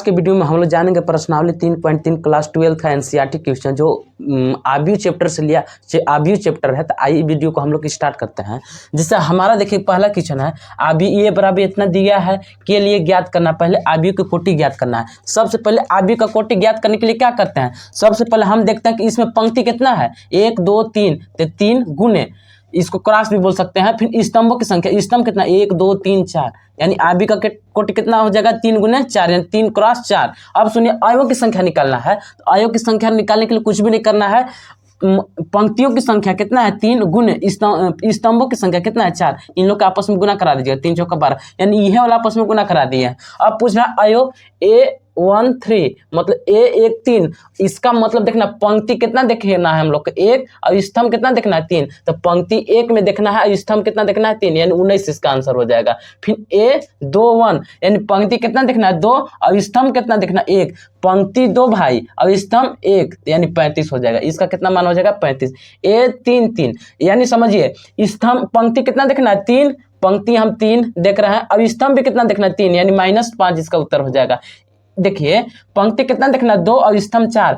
के वीडियो में हम लोग जानेंगे प्रश्नावली 3.3 क्लास 12 का एनसीईआरटी क्वेश्चन जो आबीयू चैप्टर से लिया। आबीयू चैप्टर है, तो आइए वीडियो को हम लोग स्टार्ट करते हैं। जिससे हमारा देखिए पहला क्वेश्चन है, आबीयू ए बराबर इतना दिया है के लिए ज्ञात करना। पहले आबीयू की कोटि ज्ञात करना है। सबसे पहले आबीयू का कोटि ज्ञात करने के लिए क्या करते हैं, सबसे पहले हम देखते हैं कि इसमें पंक्ति कितना है, 1 2 3, तो 3 गुने, इसको क्रॉस भी बोल सकते हैं। फिर स्तंभों की संख्या, स्तंभ कितना, 1 2 3 4, यानी आबी का कोटि कितना हो जाएगा, 3 गुने 4, यानी 3 क्रॉस 4। अब सुनिए, आयों की संख्या निकालना है। तो आयों की संख्या निकालने के लिए कुछ भी नहीं करना है, पंक्तियों की संख्या कितना है, 3 गुने स्तंभों की संख्या कितना है, 4। इन लोग का आपस में गुना करा दीजिएगा, 3 चौका 12, यानी यह वाला आपस में गुना करा दिए हैं। अब पूछ रहा आयो A1 3, मतलब A1 3, इसका मतलब देखना पंक्ति कितना देखना है हम लोग को, 1, और स्तंभ कितना देखना है, 3। तो पंक्ति 1 में देखना है और स्तंभ कितना देखना है, 3, यानी 19 इसका आंसर हो जाएगा। फिर A2 1, यानी पंक्ति कितना देखना है, 2, और स्तंभ कितना देखना है, 1। पंक्ति 2 भाई और स्तंभ 1, यानी 35 हो जाएगा। इसका कितना मान हो जाएगा, 35। A3 3, यानी समझिए स्तंभ पंक्ति कितना देखना है, 3, पंक्ति हम 3 देख रहे हैं, अब स्तंभ भी कितना देखना है, 3, यानी -5 इसका उत्तर हो जाएगा। देखिए पंक्ति कितना देखना, 2 और स्तंभ 4,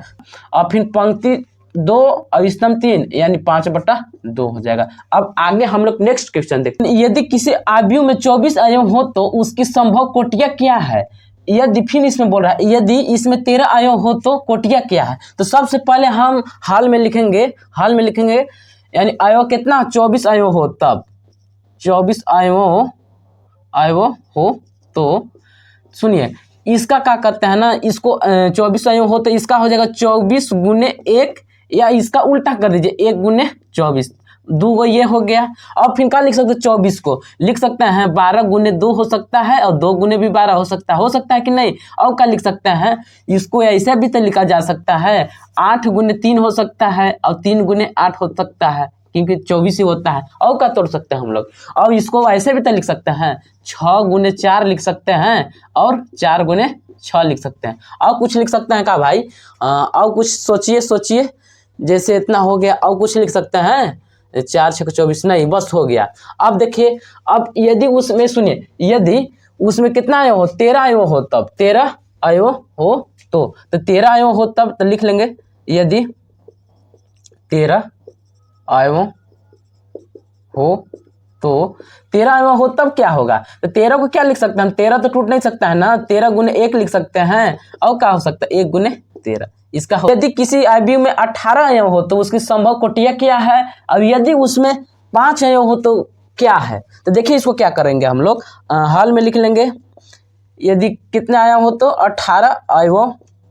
और फिर पंक्ति 2 और स्तंभ 3, यानी 5/2 हो जाएगा। अब आगे हम लोग नेक्स्ट क्वेश्चन देखते हैं। यदि किसी आबीयू में 24 अवयव हो तो उसकी संभव कोटियां क्या है। यदि फिर इसमें बोल रहा है, यदि इसमें 13 अवयव हो तो कोटियां क्या है। तो सबसे पहले हम हाल में लिखेंगे, यानी अवयव कितना, 24 अवयव हो तब, 24 अवयव हो तो सुनिए इसका क्या करते हैं ना, इसको 24 अवयव हो तो इसका हो जाएगा 24 गुने 1, या इसका उल्टा कर दीजिए, 1 गुने 24, 2 ये हो गया। अब फिर क्या लिख सकते हैं, 24 को लिख सकते हैं 12 गुने 2 हो सकता है, और 2 गुने भी 12 हो सकता है कि नहीं। अब क्या लिख सकते हैं, इसको ऐसे भी तो लिखा जा सकता है, 8 गुने 3 हो सकता है, और 3 गुने 8 हो सकता है, क्योंकि 24 ही होता है। और क्या तोड़ सकते हैं हम लोग, और इसको ऐसे भी तो लिख सकते हैं, 6 गुने 4 लिख सकते हैं, और 4 गुने 6 लिख सकते हैं। और कुछ लिख सकते हैं क्या भाई, और कुछ सोचिए, जैसे इतना हो गया, और कुछ लिख सकते हैं, 4 6 24, नहीं बस हो गया। अब देखिए, अब यदि उसमें सुनिए, यदि उसमें कितना आयो हो, 13 आयो हो तब, 13 आयो हो तो 13 आयो हो तब, तो लिख लेंगे यदि 13 आयो हो तो 13 आयो हो तब क्या होगा। तो 13 को क्या लिख सकते हैं हम, 13 तो टूट नहीं सकता है ना, 13 गुने 1 लिख सकते हैं, और क्या हो सकता है, 1 गुने 13 इसका हो। यदि किसी आबीयू में 18 अवयव हो तो उसकी संभव कोटियां क्या है। अब यदि उसमें 5 अवयव हो तो क्या है। तो देखिए इसको क्या करेंगे हम लोग, हाल में लिख लेंगे, यदि कितने अवयव हो तो 18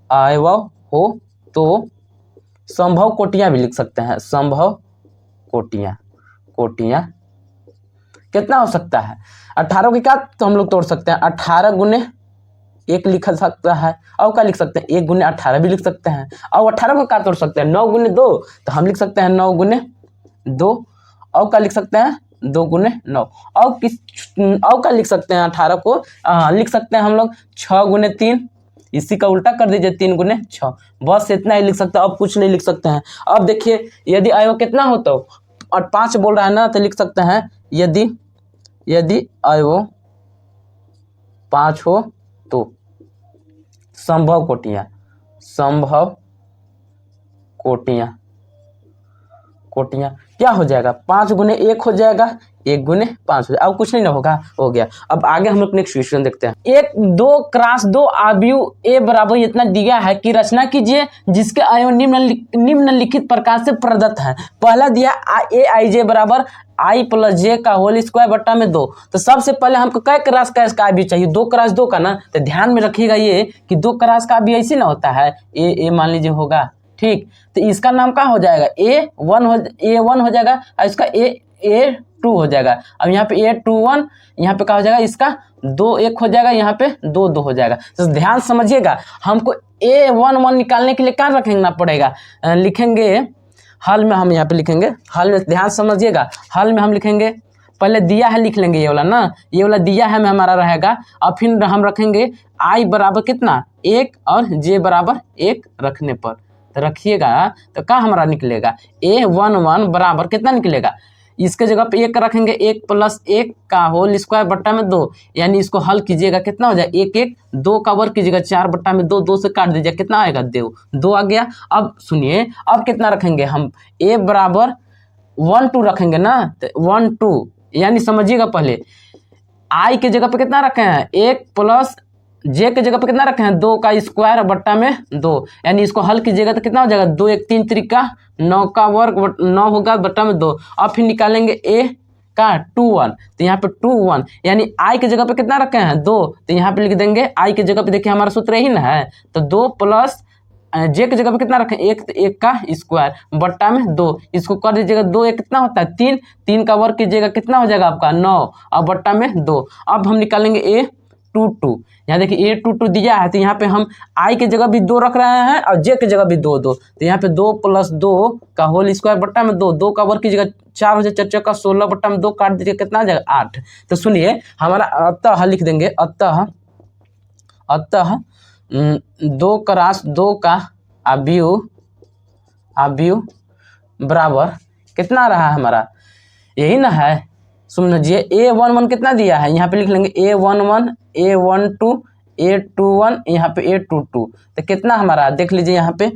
अवयव हो तो संभव कोटियां भी लिख सकते हैं, संभव कोटियां कितना हो सकता है, 18 के क्या तो हम लोग तोड़ सकते हैं, 18 गुने 1 लिखा सकता है, और क्या लिख सकते हैं, 1 गुने 18 भी लिख सकते हैं, और 18 को क्या तोड़ सकते हैं, 9 गुने 2, तो हम लिख सकते हैं 9 गुने 2, और क्या लिख सकते हैं, 2 गुने 9, और क्या लिख सकते हैं, 18 को लिख सकते हैं हम लोग 6 गुने 3, इसी का उल्टा कर दीजिए, 3 गुने 6, बस इतना ही लिख सकते हैं, अब कुछ नहीं लिख सकते हैं। अब देखिए यदि आयो कितना हो तो, और 5 बोल रहा है ना, तो लिख सकते हैं यदि आयो 5 हो तो संभव कोटियां क्या हो जाएगा, 5 गुने 1 हो जाएगा, 1 गुने 5 हो जाएगा, अब कुछ नहीं ना होगा, हो गया। अब आगे हम लोग नेक्स्ट क्वेश्चन देखते हैं। 1 2 क्रॉस 2 आबीयू ए बराबर इतना दिया है कि रचना कीजिए जिसके आयु निम्नलिखित प्रकार से प्रदत्त है। पहला दिया AIJ बराबर I + J का होल स्क्वायर बट्टा में 2। तो सबसे पहले हमको कै क्रॉस का इसका आबीयू चाहिए, 2 क्रॉस 2 का ना। तो ध्यान में रखिएगा ये कि 2 क्रॉस का आबीयू ऐसे ना होता है, ए मान लीजिए होगा, ठीक। तो इसका नाम क्या हो जाएगा, A1 हो जाएगा, और इसका A2 हो जाएगा। अब यहाँ पे A21, यहाँ पे क्या हो जाएगा, इसका 2 1 हो जाएगा, यहाँ पे 2 2 हो जाएगा। तो ध्यान समझिएगा, हमको A11 निकालने के लिए क्या रखना पड़ेगा, लिखेंगे हाल में, हम यहाँ पे लिखेंगे हाल में, ध्यान समझिएगा, हाल में हम लिखेंगे, पहले दिया है लिख लेंगे, ये वाला ना, ये वाला दिया है में हमारा रहेगा। अब फिर हम रखेंगे I बराबर कितना, 1, और J बराबर 1 रखने पर, तो रखिएगा तो क्या हमारा निकलेगा, A11 बराबर कितना निकलेगा, इसके जगह पे 1 रखेंगे, 1 प्लस 1 का होल स्क्वायर बट्टा में 2, यानी इसको हल कीजिएगा कितना हो जाए 1 1, 2 का वर्ग कीजिएगा 4 बट्टा में 2, 2 से काट दीजिए कितना आएगा 2 आ गया। अब सुनिए अब कितना रखेंगे हम, a बराबर 1 2 रखेंगे ना, तो 1 2 यानी समझिएगा पहले i के जगह पे कितना रखे हैं 1 प्लस j के जगह पे कितना रखे हैं 2 का स्क्वायर बट्टा में 2, यानी इसको हल कीजिएगा तो कितना हो जाएगा 2 1 3 त्रिका 9 का वर्ग 9 होगा बट्टा में 2। अब फिर निकालेंगे a का 2 1, तो यहाँ पे 2 1 यानी i के जगह पे कितना रखे हैं 2, तो यहाँ पे लिख देंगे i के जगह पे, देखिए हमारा सूत्र यही ना है, तो 2 प्लस j के जगह पे कितना रखें 1, तो 1 का स्क्वायर बट्टा में 2, इसको कर दीजिएगा 2 1 कितना होता है 3, 3 का वर्ग कीजिएगा कितना हो जाएगा आपका 9 और बट्टा में 2। अब हम निकालेंगे a 2 2, यहाँ देखिए a 2 2 दिया है, तो यहाँ पे हम i के जगह भी 2 रख रहे हैं और j के जगह भी 2 2, तो यहाँ पे 2 प्लस 2 का होल स्क्वायर बट्टा में 2, 2 का वर्ग कीजिएगा 4 हो जाए 4 का 16 बट्टा में 2 काट दीजिएगा कितना आ जाएगा 8। तो सुनिए हमारा अतः लिख देंगे, अतः 2 क्रॉस 2 का अवयव बराबर कितना रहा हमारा, यही ना है, समझिए a11 कितना दिया है, यहाँ पे लिख लेंगे a11 a12 a21 यहाँ पे a22, तो कितना हमारा देख लीजिए यहाँ पे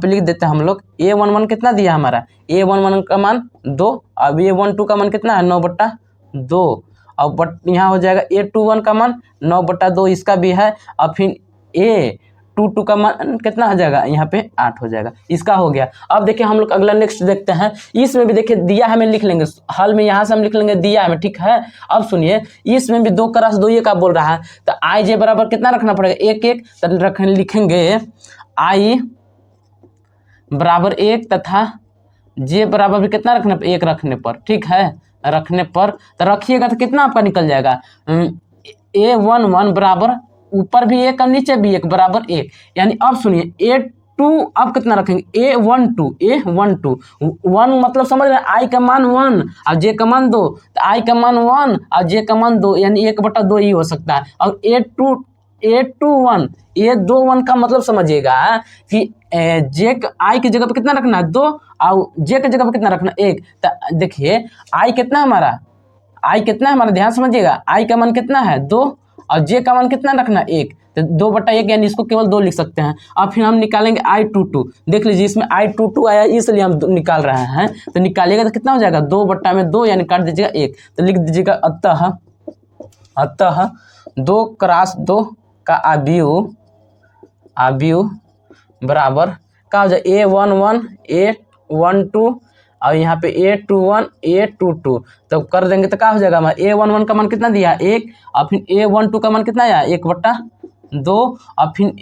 लिख देते हैं हम लोग a11 कितना दिया हमारा, a11 का मान 2, अब a12 का मान कितना है 9 बट्टा 2, अब बट यहाँ हो जाएगा a21 का मान 9 बट्टा 2 इसका भी है, अब फिर a22 का मान कितना हो जाएगा यहाँ पे 8 हो जाएगा, इसका हो गया। अब देखिए हम लोग अगला नेक्स्ट देखते हैं, इसमें भी देखिए दिया है हमें लिख लेंगे, हल में यहाँ से हम लिख लेंगे दिया है हमें, ठीक है। अब सुनिए इसमें भी 2 क्रॉस 2 ये का बोल रहा है, तो आई जे बराबर कितना रखना पड़ेगा 1 1, तो लिखेंगे आई बराबर 1 तथा जे बराबर भी कितना रखना 1 रखने पर, ठीक है, रखने पर तो रखिएगा तो कितना आपका निकल जाएगा a11 बराबर ऊपर भी 1 और नीचे भी 1 बराबर 1, यानी अब सुनिए a2 अब कितना रखेंगे a12 1 मतलब समझ रहे हैं i का मान 1 और j का मान 2, तो i का मान 1 और j का मान 2 यानी 1 बटा 2 ही हो सकता है। और a21 a21 का मतलब समझिएगा कि j i की जगह पे कितना रखना है 2 और j की जगह पे कितना रखना 1, तो देखिए i कितना है हमारा ध्यान समझिएगा, i का मान कितना है 2 और j का मान कितना रखना 1, तो 2 बटा 1 यानी इसको केवल 2 लिख सकते हैं। अब फिर हम निकालेंगे i22, देख लीजिए इसमें i22 आया इसलिए हम निकाल रहे हैं, तो निकालिएगा तो कितना हो जाएगा 2 बट्टा में 2 यानी काट दीजिएगा 1, तो लिख दीजिएगा अतः 2 क्रॉस 2 का अवयव बराबर क्या हो जाए a11 a12 और यहाँ पे a21 a22, तो कर देंगे तो क्या हो जाएगा हमारा a11 का मान कितना दिया 1 और फिर a12 का मान कितना आया 1 बट्टा 2 और फिर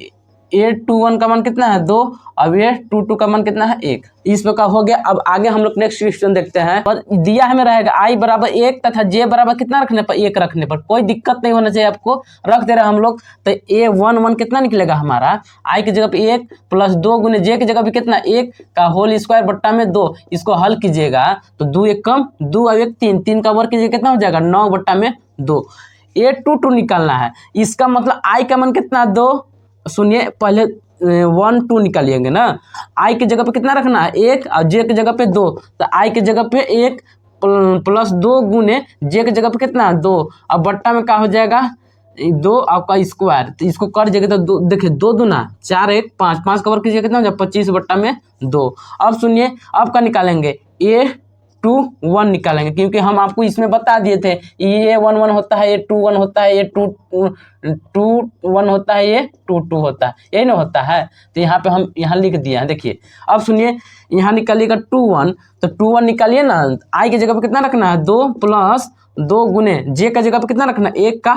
a21 का मान कितना है 2 और a22 का मान कितना है 1, इस प्रकार हो गया। अब आगे हम लोग नेक्स्ट क्वेश्चन देखते हैं, पर दिया हमें रहेगा i बराबर 1 तथा j बराबर कितना रखने पर 1 रखने पर, कोई दिक्कत नहीं होना चाहिए आपको, रख दे रहे हम लोग, तो a11 कितना निकलेगा हमारा i की जगह पे 1 प्लस 2 गुने j की जगह पे कितना 1 का होल स्क्वायर बट्टा में 2, इसको हल कीजिएगा तो 2 1 कम 2 और 1 3, 3 का वर्ग कीजिएगा कितना हो जाएगा 9 बट्टा में 2, a22 निकालना है, इसका मतलब i का मान कितना 2, सुनिए पहले 1 2 निकालिएंगे ना, i की जगह पे कितना रखना है 1 और j की जगह पे 2, तो i की जगह पे 1 प्लस 2 गुने j की जगह पे कितना 2 और बट्टा में क्या हो जाएगा 2 आपका स्क्वायर, तो इसको कर दीजिएगा तो देखिए 2 दूना 4 1 5, 5 का वर्ग कीजिएगा कितना हो जाएगा 25 बट्टा में 2। अब सुनिए अब का निकालेंगे a21 निकालेंगे, क्योंकि हम आपको इसमें बता दिए थे a11 होता है a21 होता है a21 होता है a22 होता है, यही ना होता है, तो यहाँ पे हम यहाँ लिख दिए हैं। देखिए अब सुनिए यहाँ निकालिएगा 21, तो 21 निकालिए ना, i की जगह पे कितना रखना है 2 प्लस 2 गुने j का जगह पे कितना रखना है 1 का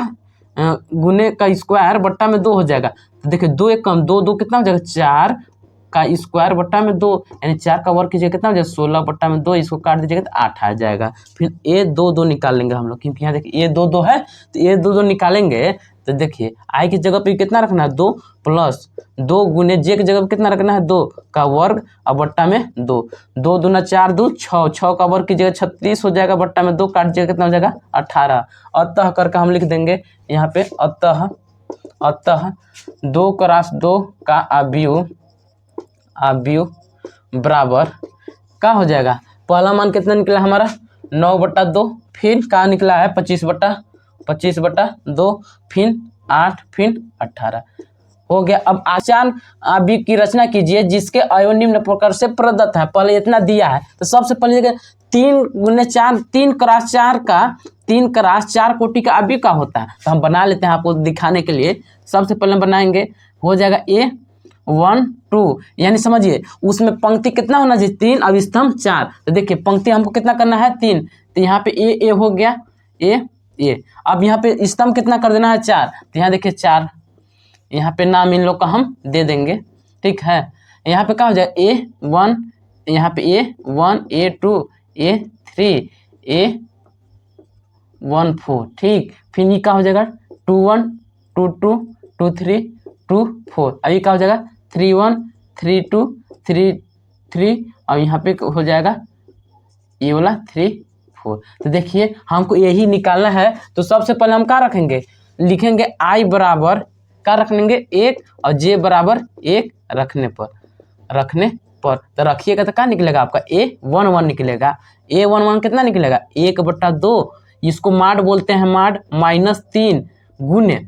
गुने का स्क्वायर बट्टा में 2 हो जाएगा, तो देखिए 2 1 कम 2 2 कितना हो जाएगा 4 का स्क्वायर बट्टा में 2 यानी 4 का वर्ग कीजिएगा कितना हो जाएगा 16 बट्टा में 2, इसको काट दीजिएगा तो 8 आ जाएगा। फिर a22 निकाल लेंगे हम लोग, क्योंकि यहाँ देखिए a22 है तो a22 निकालेंगे, तो देखिए i की जगह पे कितना रखना है 2 प्लस 2 गुने j की जगह पे कितना रखना है 2 का वर्ग और बट्टा में 2, 2 दूना 4 2 6, 6 का वर्ग कीजिएगा 36 हो जाएगा बट्टा में 2 काट दीजिएगा कितना हो जाएगा 18। अतः करके हम लिख देंगे यहाँ पे अतः 2 क्रॉस 2 का अवयव बराबर क्या हो जाएगा, पहला मान कितना निकला हमारा 9/2, फिर कहाँ निकला है 25/2, फिर 8, फिर 18 हो गया। अब आसान अभी की रचना कीजिए जिसके अवयव निम्न प्रकार से प्रदत्त है। पहले इतना दिया है तो सबसे पहले 3 × 4 3 × 4 कोटि का अवयव का होता है, तो हम बना लेते हैं आपको दिखाने के लिए। सबसे पहले बनाएंगे, हो जाएगा A1 2, यानी समझिए उसमें पंक्ति कितना होना चाहिए 3, अब स्तंभ 4। तो देखिए पंक्ति हमको कितना करना है 3, तो यहाँ पे ए हो गया ए। अब यहाँ पे स्तंभ कितना कर देना है 4, तो यहाँ देखिए 4, यहाँ पे नाम इन लोग का हम दे देंगे, ठीक है। यहाँ पे क्या हो जाएगा A1, यहाँ पे A1 A2 A3 A14, ठीक। फिर ये क्या हो जाएगा 21 22 23 24, अब ये क्या हो जाएगा 31 32 33, और यहाँ पे हो जाएगा ये वाला 3 4। तो देखिए हमको यही निकालना है, तो सबसे पहले हम क्या रखेंगे, लिखेंगे I बराबर क्या रख लेंगे 1 और J बराबर 1 रखने पर तो रखिएगा तो क्या निकलेगा आपका A11 निकलेगा। A11 कितना निकलेगा 1/2, इसको माड बोलते हैं, माड -3 गुने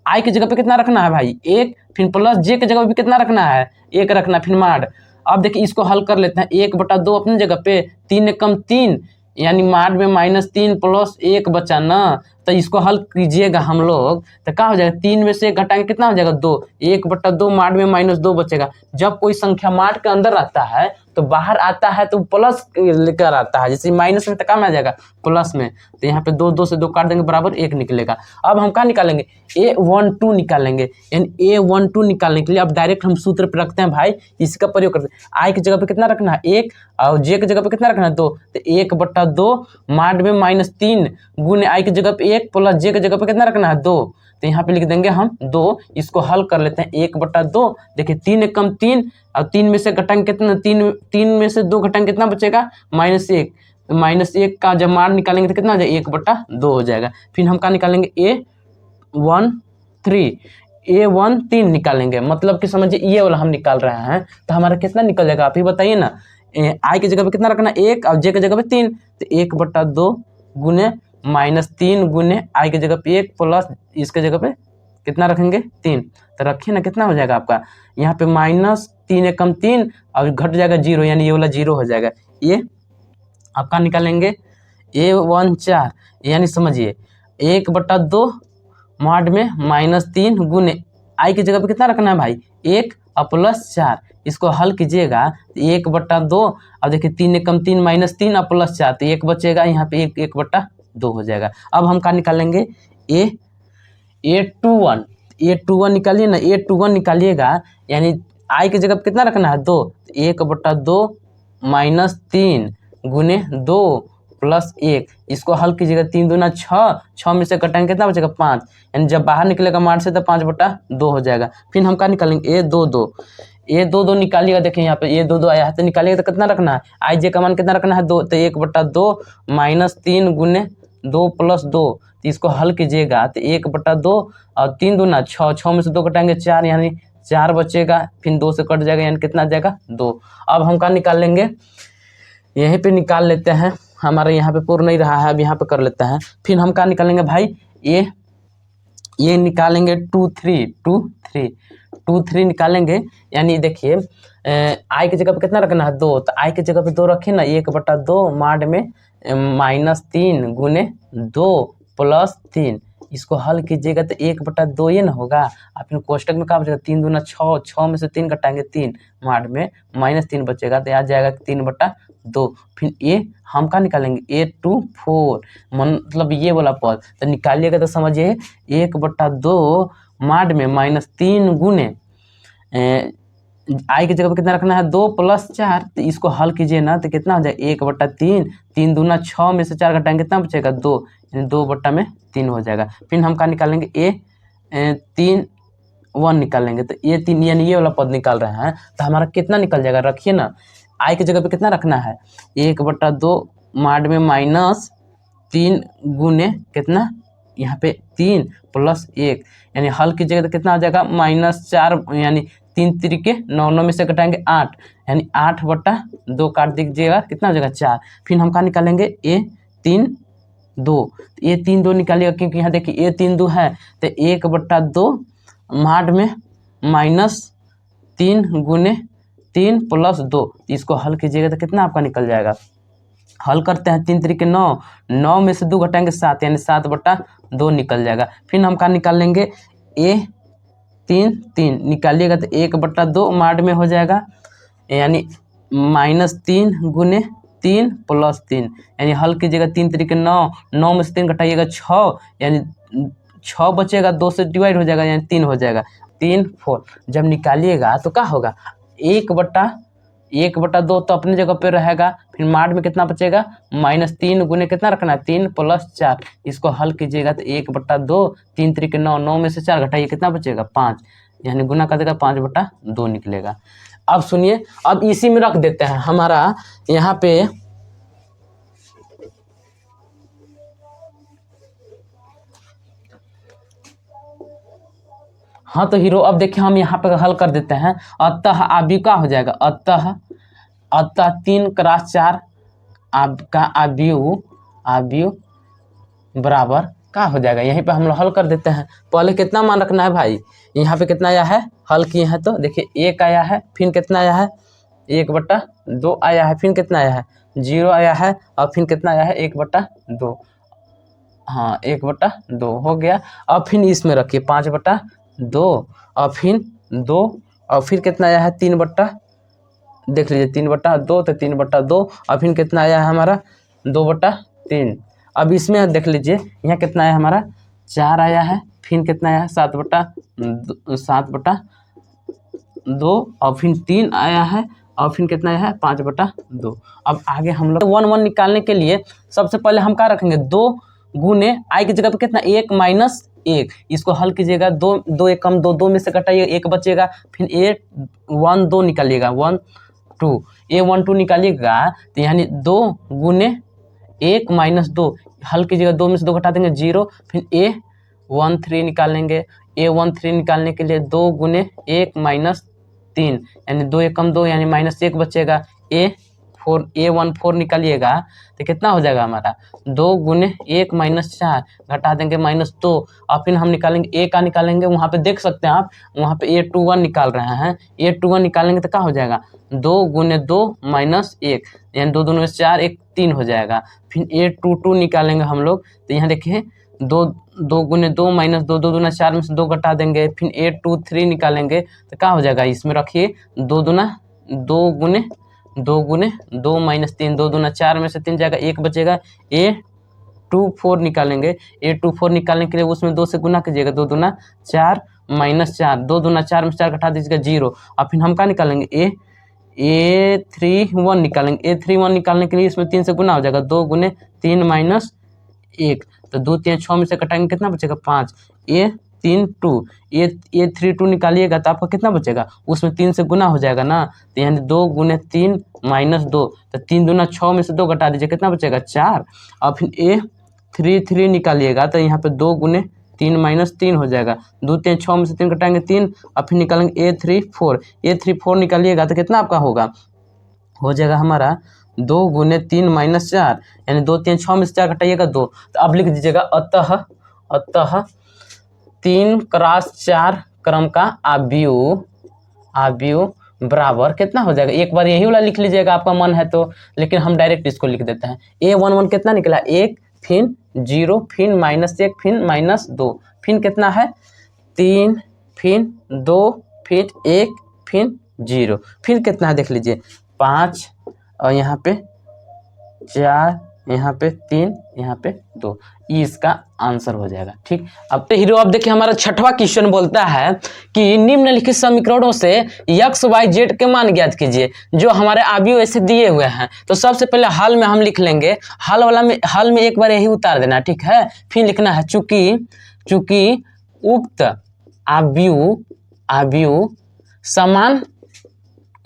I की जगह पे कितना रखना है भाई 1, फिर प्लस J की जगह पे कितना रखना है 1 रखना, फिर माड। अब देखिए इसको हल कर लेते हैं, 1/2 अपनी जगह पे 3 कम 3, यानी माड में -3 प्लस 1 बचा ना, तो इसको हल कीजिएगा हम लोग तो क्या हो जाएगा 3 में से 1 घटाएंगे कितना हो जाएगा 2, 1/2 माड में -2 बचेगा। जब कोई संख्या माड के अंदर आता है तो बाहर आता है तो प्लस लेकर आता है, जैसे माइनस में तो कम आ जाएगा प्लस में, तो यहाँ पे 2 से 2 काट देंगे बराबर 1 निकलेगा। अब हम क्या निकालेंगे A12 निकालेंगे, यानी A12 निकालने के लिए अब डायरेक्ट हम सूत्र पे रखते हैं भाई, इसका प्रयोग करते हैं। I की जगह पे कितना रखना है 1 और J की जगह पे कितना रखना है 2, तो 1/2 माड में -3 गुने I की जगह पे 1 प्लस J की जगह पे कितना रखना है 2, तो यहाँ पे लिख देंगे हम 2। इसको हल कर लेते हैं 1/2, देखिए 3 कम 3 और 3 में से घटाएंगे कितना 3 में से 2 घटाएंगे कितना बचेगा -1, -1 का जब मान निकालेंगे तो कितना हो जाएगा 1/2 हो जाएगा। फिर हम क्या निकालेंगे A13 निकालेंगे, मतलब कि समझिए ये वाला हम निकाल रहे हैं, तो हमारा कितना निकल जाएगा आप ही बताइए ना। I की जगह पे कितना रखना 1 और J की जगह पे 3, तो 1/2 गुने -3 गुने I की जगह पे 1 प्लस इसके जगह पे कितना रखेंगे 3, तो रखिए ना कितना हो जाएगा आपका यहाँ पे -3 कम 3 और घट जाएगा 0, यानी ये वाला 0 हो जाएगा। ये आपका निकालेंगे A14, यानी समझिए 1/2 माड में -3 गुने I की जगह पे कितना रखना है भाई 1 और प्लस 4, इसको हल कीजिएगा 1/2, अब देखिए 3 कम 3 -3 और प्लस 4, तो 1 बचेगा, यहाँ पे 1/2 हो जाएगा। अब हम क्या निकालेंगे A21 निकालिए ना, A21 निकालिएगा, यानी I की जगह पे कितना रखना है 2, 1/2 -3 गुने 2 प्लस 1, इसको हल कीजिएगा 3 दूना 6 में से घटाएंगे कितना बचेगा 5, यानी जब बाहर निकलेगा मार्च से तो 5/2 हो जाएगा। फिर हम क्या निकालेंगे A22 निकालिएगा, देखिए यहाँ पे A22 आया है तो निकालिएगा तो कितना रखना है I J का मान कितना रखना है 2, तो 1/2 -3 गुने 2 प्लस 2, तो इसको हल कीजिएगा तो 1/2 और 3 दूना 6 में से 2 घटाएंगे 4, यानी 4 बचेगा, फिर 2 से कट जाएगा, यानी कितना जाएगा 2। अब हम क्या निकाल लेंगे, यहीं पे निकाल लेते हैं, हमारे यहाँ पे पूर्ण नहीं रहा है, अब यहाँ पे कर लेते हैं। फिर हम क्या निकालेंगे भाई ये निकालेंगे 23 निकालेंगे, यानी देखिए I की जगह पे कितना रखना है 2, तो I की जगह पे 2 रखें ना, 1/2 माड में -3 गुने 2 प्लस 3, इसको हल कीजिएगा तो 1/2 ये ना होगा, आप कोष्टक में क्या बचेगा 3 दूना 6 में से 3 घटाएंगे 3, माड में -3 बचेगा, तो यहाँ जाएगा 3/2। फिर ये हम क्या निकालेंगे A24, मतलब ये वाला पद, तो निकालिएगा तो समझिए 1/2 माड में -3 गुने I की जगह पे कितना रखना है 2 प्लस 4, तो इसको हल कीजिए ना तो कितना हो जाएगा 1/3, 3 दूना 6 में से 4 घटाएंगे कितना बचेगा 2, यानी 2/3 हो जाएगा। फिर हम क्या निकालेंगे A31 निकालेंगे, तो A3 यानी ये वाला पद निकाल रहे हैं, तो हमारा कितना निकल जाएगा, रखिए ना I की जगह पे कितना रखना है 1/2 माड में -3 गुने कितना यहाँ पे 3 प्लस 1, यानी हल कीजिएगा तो कितना हो जाएगा -4, यानी 3 त्रिके 9 में से घटाएंगे 8, यानी 8/2 काट दीजिएगा कितना हो जाएगा 4। फिर हम क्या निकालेंगे 3 2, ये 3 2 निकालिएगा क्योंकि यहाँ देखिए ये 3 2 है तो 1/2 माड में -3 गुने 3 + 2, इसको हल कीजिएगा तो कितना आपका निकल जाएगा। हल करते हैं 3 3 9, 9 में से 2 घटाएंगे 7 यानी 7/2 निकल जाएगा। फिर हम क्या निकाल लेंगे ए 3 3 निकालिएगा तो 1/2 माड में हो जाएगा यानी -3 गुने 3 + 3 यानी हल कीजिएगा 3 3 9, 9 में से 3 घटाइएगा 6 यानी 6 बचेगा, 2 से डिवाइड हो जाएगा यानी 3 हो जाएगा, 3 4। जब निकालिएगा तो क्या होगा 1/2 तो अपनी जगह पे रहेगा, फिर माड में कितना बचेगा -3 गुने कितना रखना है 3 + 4, इसको हल कीजिएगा तो 1/2 3 3 9, 9 में से 4 घटाइए कितना बचेगा 5 यानी गुना कर देगा 5/2 निकलेगा। अब सुनिए, अब इसी में रख देते हैं हमारा यहाँ पे हाँ तो हीरो, अब देखिए हम यहाँ पे हल कर देते हैं। अतः आबी का हो जाएगा अतः 3 × 4 आपका आबी बराबर क्या हो जाएगा, यहीं पे हम लोग हल कर देते हैं। पहले कितना मान रखना है भाई, यहाँ पे कितना आया है हल किए हैं तो देखिए 1 आया है, फिर कितना आया है 1/2 आया है, फिर कितना आया है 0 आया है और फिर कितना आया है 1/2, हाँ 1/2 हो गया। अब फिर इसमें रखिए 5/2 और फिर 2 और फिर कितना आया है 3 देख लीजिए 3/2 तो 3/2 और फिर कितना आया है हमारा 2/3। अब इसमें देख लीजिए यहाँ कितना आया हमारा 4 आया है, फिर कितना आया है 7/2 और फिर 3 आया है और फिर कितना आया है 5/2। अब आगे हम लोग 1 1 निकालने के लिए सबसे पहले हम क्या रखेंगे 2 गुने आई की जगह पे कितना 1 - 1, इसको हल कीजिएगा 2 2 1 कम 2, 2 में से घटाइए 1 बचेगा, फिर 1 2 निकालिएगा 1 2 1 2 निकालिएगा तो यानी 2 गुने 1 - 2 हल कीजिएगा 2 में से 2 घटा देंगे 0, फिर A 1 3 निकालेंगे। A1 3 निकालने के लिए 2 गुने 1 - 3 यानी 2 1 कम 2 यानी -1 बचेगा। A1 4 निकालिएगा तो कितना हो जाएगा हमारा 2 गुने 1 - 4 घटा देंगे -2 और फिर हम निकालेंगे A का निकालेंगे, वहाँ पे देख सकते हैं आप वहाँ पे A21 निकाल रहे हैं, A21 निकालेंगे तो क्या हो जाएगा 2 गुने 2 - 1 यानी 2 2 में 4 1 3 हो जाएगा। फिर A22 निकालेंगे हम लोग तो यहाँ देखिए 2 2 गुने 2 - 2 2 दूना 4 में से 2 घटा देंगे, फिर A23 निकालेंगे तो क्या हो जाएगा इसमें रखिए 2 गुने 2 - 3 2 दूना 4 में से 3 जाएगा 1 बचेगा। A24 निकालेंगे, A24 निकालने के लिए उसमें 2 से गुना कीजिएगा 2 दूना 4 -4 2 दूना 4 में 4 घटा दीजिएगा 0 और फिर हम क्या निकालेंगे A31 निकालेंगे। A31 निकालने के लिए इसमें 3 से गुना हो जाएगा 2 गुने 3 - 1 तो 2 3 6 में से कटाएंगे कितना बचेगा 5। A32 निकालिएगा तो आपका कितना बचेगा, उसमें 3 से गुना हो जाएगा ना तो यानी 2 गुने 3 - 2 तो 3 दूना 6 में से 2 घटा दीजिए कितना बचेगा 4 और फिर A33 निकालिएगा तो यहाँ पे 2 गुने 3 - 3 हो जाएगा, 2 3 6 में से 3 घटाएंगे 3 और फिर निकालेंगे A34 निकालिएगा तो कितना आपका होगा, हो जाएगा हमारा 2 गुने 3 - 4 यानी 2 3 6 में से 4 घटाइएगा 2 तो अब लिख दीजिएगा अतः 3 × 4 क्रम का आव्यूह बराबर कितना हो जाएगा, एक बार यही वाला लिख लीजिएगा आपका मन है तो, लेकिन हम डायरेक्ट इसको लिख देते हैं। A11 कितना निकला 1 फिर 0 फिर -1 फिर -2 फिर कितना है 3 फिर 2 फिर 1 फिर 0 फिर कितना है देख लीजिए 5 और यहाँ पे 4 यहाँ पे 3 यहाँ पे 2, ये इसका आंसर हो जाएगा। ठीक, अब तो हीरो अब देखिए हमारा 6वां क्वेश्चन बोलता है कि निम्नलिखित समीकरणों से x y z के मान ज्ञात कीजिए जो हमारे आव्यूह ऐसे दिए हुए हैं। तो सबसे पहले हल में हम लिख लेंगे, हल में एक बार यही उतार देना, ठीक है। फिर लिखना है चूंकि उक्त आव्यूह समान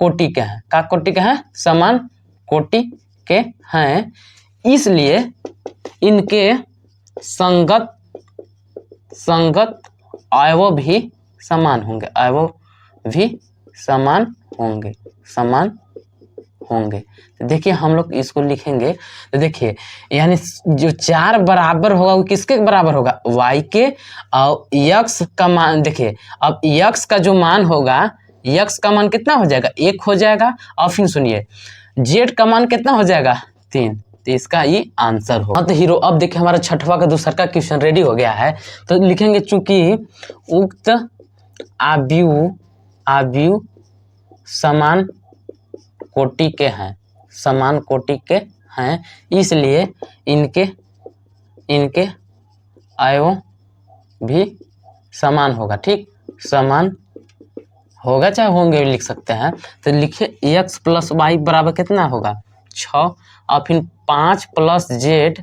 कोटि के हैं, का कोटि के हैं, समान कोटि के हैं, इसलिए इनके संगत अवयव भी समान होंगे, होंगे। तो देखिए हम लोग इसको लिखेंगे, तो देखिए यानी जो 4 बराबर होगा वो किसके बराबर होगा, y के। और x का मान देखिए, अब x का जो मान होगा, x का मान कितना हो जाएगा, 1 हो जाएगा। और फिर सुनिए z का मान कितना हो जाएगा, 3। तो इसका ये आंसर होगा। तो हीरो अब देखिए हमारा छठवां का दूसरा का क्वेश्चन रेडी हो गया है। तो लिखेंगे चूंकि उक्त आव्यूह समान कोटि के हैं, समान कोटि के हैं, इसलिए इनके अवयव भी समान होगा। ठीक, समान होगा चाहे होंगे लिख सकते हैं। तो लिखिए x प्लस वाई बराबर कितना होगा, 6। और फिर 5 प्लस जेड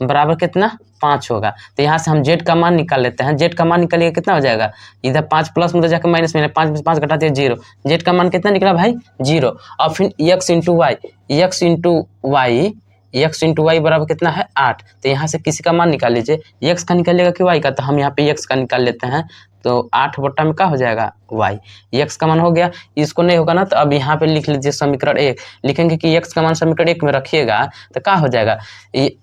बराबर कितना, 5 होगा। तो यहाँ से हम z का मान निकाल लेते हैं। z का मान निकालिए कितना हो जाएगा, इधर 5 प्लस में तो जाकर माइनस में, 5 में से 5 घटा दिया 0। z का मान कितना निकला भाई, 0। और फिर x इंटू वाई बराबर कितना है, 8। तो यहाँ से किसी का मान निकाल लीजिए, x का निकालिएगा कि y का, तो हम यहाँ पे x का निकाल लेते हैं। तो 8 बट्टा में क्या हो जाएगा, y। x का मान हो गया, इसको नहीं होगा ना, तो अब यहाँ पे लिख लीजिए समीकरण 1। लिखेंगे कि x का मान समीकरण 1 में रखिएगा तो क्या हो जाएगा,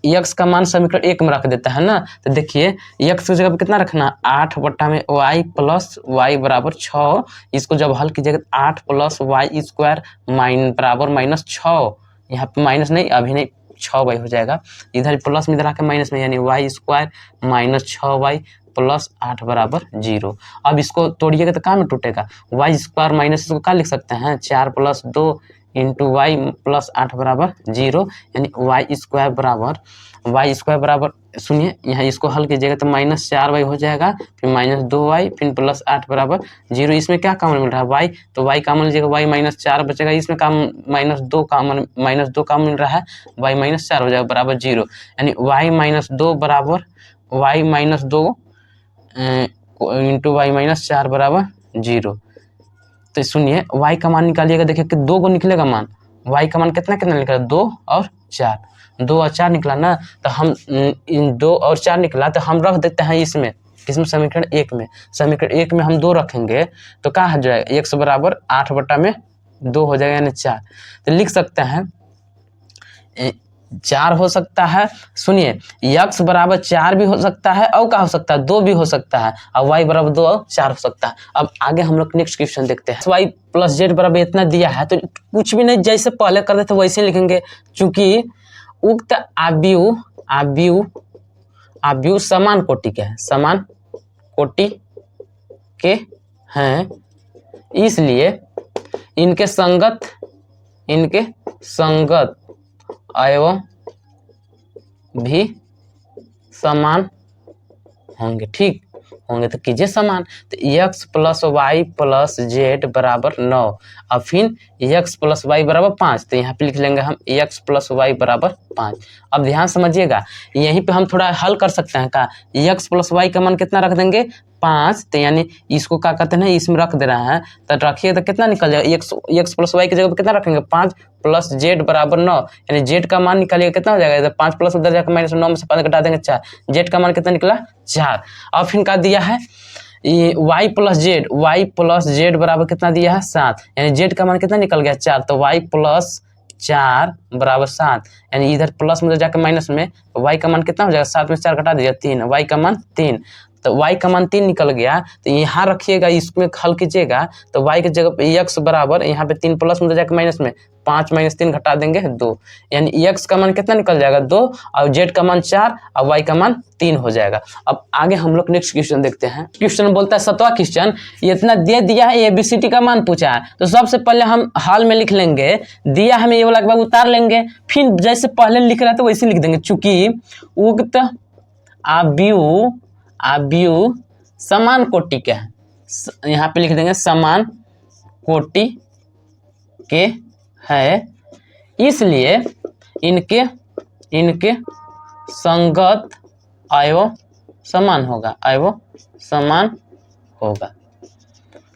x का मान समीकरण 1 में रख देता है ना। तो देखिए x की जगह पे कितना रखना, 8 बट्टा में y प्लस y बराबर 6। इसको जब हल कीजिएगा 8 प्लस वाई स्क्वायर बराबर -6। यहाँ पे माइनस नहीं, अभी नहीं, 6y हो जाएगा। इधर प्लस में इधर आके माइनस में, यानी वाई स्क्वायर -6y प्लस 8 बराबर 0। अब इसको तोड़िएगा तो कहाँ में टूटेगा, वाई स्क्वायर माइनस, इसको क्या लिख सकते हैं, 4 प्लस 2 इंटू वाई प्लस 8 बराबर 0। यानी वाई स्क्वायर बराबर सुनिए यहाँ इसको हल कीजिएगा तो -4y हो जाएगा, फिर -2y, फिर प्लस 8 बराबर 0। इसमें क्या कॉमन मिल रहा है, y, तो y कॉमन लीजिएगा, y -4 बचेगा। इसमें -2 कॉमन मिल रहा है, y -4 हो जाएगा बराबर 0। यानी y-2 बराबर y-2 इंटू y-4 बराबर 0। तो सुनिए y का मान निकालिएगा, देखिए कि 2 को निकलेगा मान, y का मान कितना निकला, 2 और 4, 2 और 4 निकला ना। तो हम इन 2 और 4 निकला तो हम रख देते हैं इसमें, किसमें, समीकरण 1 में। समीकरण 1 में हम 2 रखेंगे तो क्या हो जाएगा, x बराबर 8 बटा में 2 हो जाएगा, यानी 4। तो लिख सकते हैं 4 हो सकता है। सुनिए x बराबर 4 भी हो सकता है, और क्या हो सकता है, 2 भी हो सकता है, और y बराबर 2 और 4 हो सकता है। अब आगे हम लोग नेक्स्ट क्वेश्चन देखते हैं। y प्लस जेड बराबर इतना दिया है, तो कुछ भी नहीं, जैसे पहले कर देते वैसे लिखेंगे। चूंकि उक्त आव्यूह समान कोटि के हैं, समान कोटि के हैं, इसलिए इनके संगत अवयव भी समान होंगे। ठीक होंगे तो कीजिए समान। तो x plus Y plus Z बराबर 9, और फिर x प्लस वाई बराबर 5। तो यहाँ पे लिख लेंगे हम x प्लस वाई बराबर 5। अब ध्यान समझिएगा, यहीं पे हम थोड़ा हल कर सकते हैं। का x प्लस वाई का मान कितना रख देंगे, 5। तो यानी इसको क्या कहते हैं, इसमें रख दे रहा है, तो रखिए तो कितना निकल जाएगा, x प्लस वाई की जगह पे कितना रखेंगे, 5 प्लस जेड बराबर 9। यानी जेड का मान निकालिएगा कितना हो जाएगा, इधर 5 प्लस उधर जाकर -9 में से 5 घटा देंगे 4। जेड का मान कितना निकला, 4। और फिर क्या दिया है, ये y प्लस जेड बराबर कितना दिया है, 7। यानी जेड का मान कितना निकल गया, 4। तो y प्लस 4 बराबर 7। यानी इधर प्लस में जाकर माइनस में, y का मान कितना हो जाएगा, 7 में 4 घटा दिया 3, y का मान 3। तो y का मान 3 निकल गया। तो यहाँ रखिएगा, इसमें हल कीजिएगा तो y की जगह पे x बराबर, यहाँ पे 3 प्लस में जाकर माइनस में, 5 - 3 घटा देंगे 2। यानी x का मान कितना निकल जाएगा, 2, और z का मान 4, और y का मान 3 हो जाएगा। अब आगे हम लोग नेक्स्ट क्वेश्चन देखते हैं। क्वेश्चन बोलता है 7वां क्वेश्चन, इतना दे दिया है, ABCD का मान पूछा है। तो सबसे पहले हम हाल में लिख लेंगे, दिया हमें ये वाला के बाद उतार लेंगे, फिर जैसे पहले लिख रहा था वैसे लिख देंगे। चूंकि उक्त आव्यूह समान कोटि के हैं, यहाँ पे लिख देंगे समान कोटि के है, इसलिए इनके संगत अवयव समान होगा,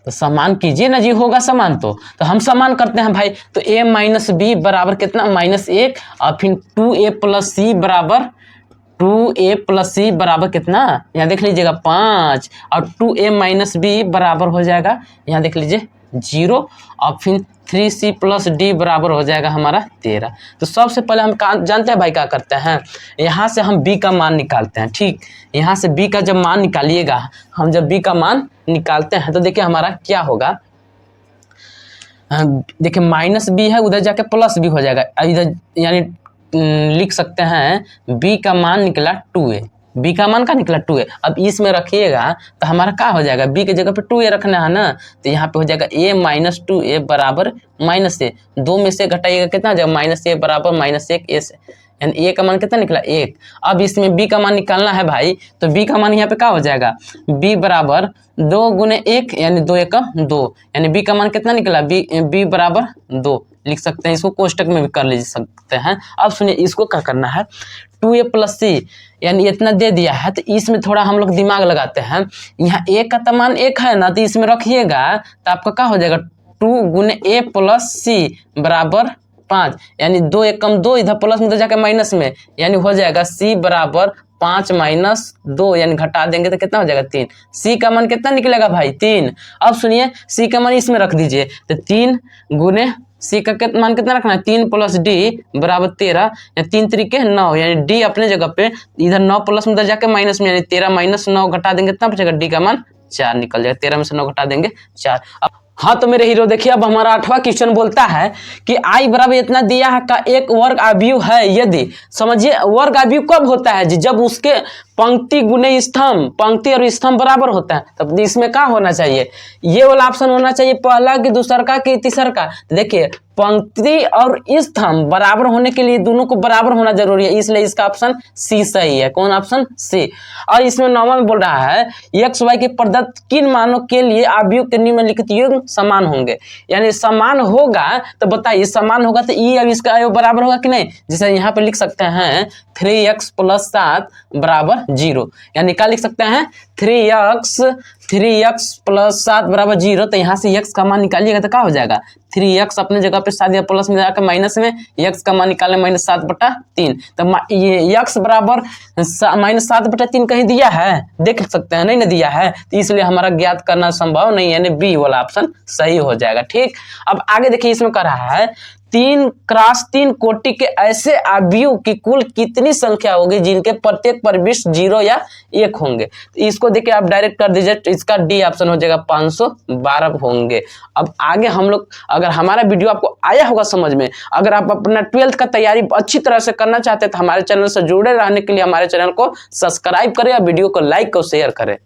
तो समान कीजिए ना जी, होगा समान। तो हम समान करते हैं भाई। तो a माइनस बी बराबर कितना, -1, और फिर 2a प्लस सी बराबर कितना, यहाँ देख लीजिएगा 5, और 2a माइनस बी बराबर हो जाएगा, यहाँ देख लीजिए 0 और फिर 3c प्लस डी बराबर हो जाएगा हमारा 13। तो सबसे पहले हम जानते हैं भाई क्या करते हैं, यहाँ से हम b का मान निकालते हैं। ठीक, यहाँ से b का जब मान निकालिएगा, हम जब b का मान निकालते हैं तो देखिए हमारा क्या होगा। देखिए माइनस b है, उधर जाके प्लस b हो जाएगा। इधर यानी लिख सकते हैं b का मान निकला 2a, b का मान का निकला 2a। अब इसमें रखिएगा तो हमारा क्या हो जाएगा, b की जगह पे 2a रखना है ना, तो यहाँ पे हो जाएगा a माइनस 2a बराबर माइनस a। 2 में से घटाइएगा कितना हो जाएगा, माइनस a बराबर माइनस 1 a से, यानी a का मान कितना निकला 1। अब इसमें b का मान निकालना है भाई, तो b का मान यहाँ पे क्या हो जाएगा, b बराबर 2 गुने 1 यानी 2 1 2, यानी b का मान कितना निकला, b बराबर 2 लिख सकते हैं। इसको कोष्टक में भी कर ले सकते हैं। अब सुनिए इसको क्या करना है, 2a प्लस c यानी इतना दे दिया है, तो इसमें थोड़ा हम लोग दिमाग लगाते हैं। यहाँ a का तो मान 1 है ना, तो इसमें रखिएगा तो आपका क्या हो जाएगा, 2 गुने a प्लस c बराबर 5, यानी 2 1 2, इधर प्लस में तो जाकर माइनस में, यानी हो जाएगा c बराबर 5 माइनस 2, यानी घटा देंगे तो कितना हो जाएगा 3। c का मान कितना निकलेगा भाई 3। अब सुनिए c का मान इसमें रख दीजिए, तो 3 गुने c का मान कितना रखना है, 3 प्लस d बराबर 13, या 3 तरीके 9, यानी d अपने जगह पे, इधर 9 प्लस में जाके माइनस में, यानी 13 माइनस 9 घटा देंगे कितना बचेगा, d का मान 4 निकल जाएगा। 13 में से 9 घटा देंगे 4। अब हाँ तो मेरे हीरो देखिए, अब हमारा 8वां क्वेश्चन बोलता है कि i बराबर इतना दिया है का एक वर्ग अवयव है यदि, समझिए वर्ग अवयव कब होता है जी, जब उसके पंक्ति गुने स्तंभ, पंक्ति और स्तंभ बराबर होता है, तब इसमें क्या होना चाहिए, ये वाला ऑप्शन होना चाहिए, पहला कि दूसरा का कि तीसरा का। देखिए पंक्ति और स्तंभ बराबर होने के लिए दोनों को बराबर होना जरूरी है, इसलिए इसका ऑप्शन सी सही है। कौन ऑप्शन सी। और इसमें 9वां में बोल रहा है एक्स वाई के प्रदत्त किन मानों के लिए अवयव के निम्नलिखित युग्म समान होंगे, यानी समान होगा तो बताइए, समान होगा तो ई अब इसका अवयव बराबर होगा कि नहीं। जैसे यहाँ पे लिख सकते हैं 3x प्लस 7 बराबर 0, यानी क्या लिख सकते हैं 3x प्लस 7 बराबर 0, तो यहाँ से x का मान निकालिएगा तो क्या हो जाएगा, 3x अपने जगह पे 7 या प्लस में जाकर माइनस में, x का मान निकालें माइनस 7/3, तो ये x बराबर माइनस 7/3 कहीं दिया है, देख सकते हैं नहीं ना दिया है, तो इसलिए हमारा ज्ञात करना संभव नहीं, यानी बी वाला ऑप्शन सही हो जाएगा। ठीक, अब आगे देखिए इसमें कर रहा है 3x3 कोटि के ऐसे अवयव की कुल कितनी संख्या होगी जिनके प्रत्येक प्रविष्ट 0 या 1 होंगे। तो इसको देखिए आप डायरेक्ट कर दीजिए, तो इसका डी ऑप्शन हो जाएगा 512 होंगे। अब आगे हम लोग, अगर हमारा वीडियो आपको आया होगा समझ में, अगर आप अपना 12th का तैयारी अच्छी तरह से करना चाहते हैं तो हमारे चैनल से जुड़े रहने के लिए हमारे चैनल को सब्सक्राइब करें और वीडियो को लाइक और शेयर करें।